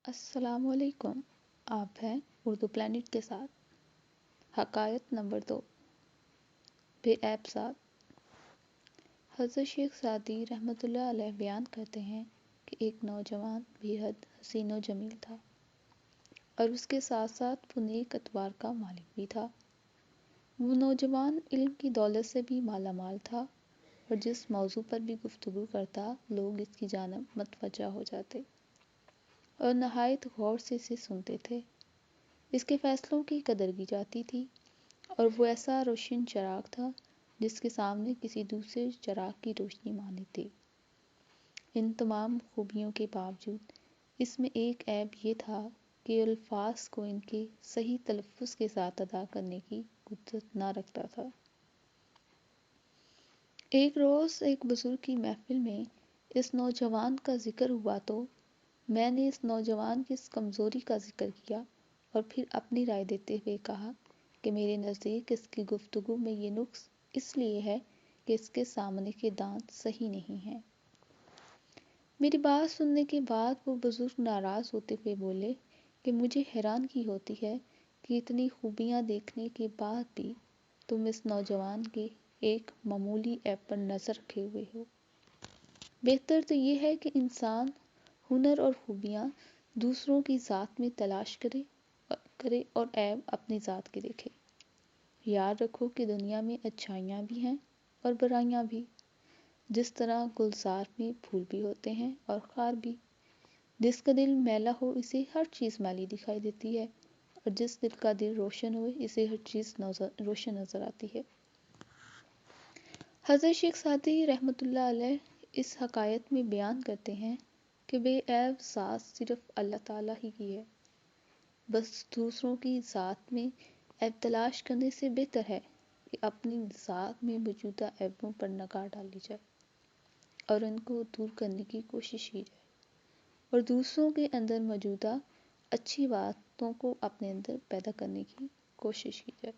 السلام علیکم، آپ ہیں اردو پلانٹ کے ساتھ۔ حکایت نمبر 2، بے عیب ذات۔ حضرت شیخ سعدی رحمۃ اللہ علیہ بیان کرتے ہیں کہ ایک نوجوان بے حد حسین و جمیل تھا اور اس کے ساتھ ساتھ وہ نیک اتوار کا مالک بھی تھا۔ وہ نوجوان علم کی دولت سے بھی مالا مال تھا اور جس موضوع پر بھی گفتگو کرتا لوگ اس کی جانب متوجہ ہو جاتے اور نہایت غور سے اسے سنتے تھے۔ اس کے فیصلوں کی قدر کی جاتی تھی اور وہ ایسا روشن چراغ تھا جس کے سامنے کسی دوسرے چراغ کی روشنی مانند تھی۔ ان تمام خوبیوں کے باوجود اس میں ایک عیب یہ تھا کہ الفاظ کو ان کے صحیح تلفظ کے ساتھ ادا کرنے کی قدرت نہ رکھتا تھا۔ ایک روز ایک بزرگ کی محفل میں اس نوجوان کا ذکر ہوا تو میں نے اس نوجوان کی اس کمزوری کا ذکر کیا اور پھر اپنی رائے دیتے ہوئے کہا کہ میرے نزدیک اس کی گفتگو میں یہ نقص اس لیے ہے کہ اس کے سامنے کے دانت صحیح نہیں ہیں۔ میری بات سننے کے بعد وہ بزرگ ناراض ہوتے ہوئے بولے کہ مجھے حیرانگی ہوتی ہے کہ اتنی خوبیاں دیکھنے کے بعد بھی تم اس نوجوان کے ایک معمولی عیب پر نظر رکھے ہوئے ہو۔ بہتر تو یہ ہے کہ انسان ہنر اور خوبیاں دوسروں کی ذات میں تلاش کرے اور عیب اپنی ذات کے دیکھے۔ یاد رکھو کہ دنیا میں اچھائیاں بھی ہیں اور برائیاں بھی، جس طرح گلزار میں پھول بھی ہوتے ہیں اور خار بھی۔ جس کا دل میلا ہو اسے ہر چیز میلی دکھائی دیتی ہے اور جس دل کا دل روشن ہو اسے ہر چیز روشن نظر آتی ہے۔ حضرت شیخ سعدی رحمۃ اللہ علیہ اس حکایت میں بیان کرتے ہیں کہ بے عیب ذات صرف اللہ تعالیٰ ہی کی ہے۔ بس دوسروں کی ذات میں عیب تلاش کرنے سے بہتر ہے کہ اپنی ذات میں موجودہ عیبوں پر نگاہ ڈالی جائے اور ان کو دور کرنے کی کوشش کی جائے اور دوسروں کے اندر موجودہ اچھی باتوں کو اپنے اندر پیدا کرنے کی کوشش کی جائے۔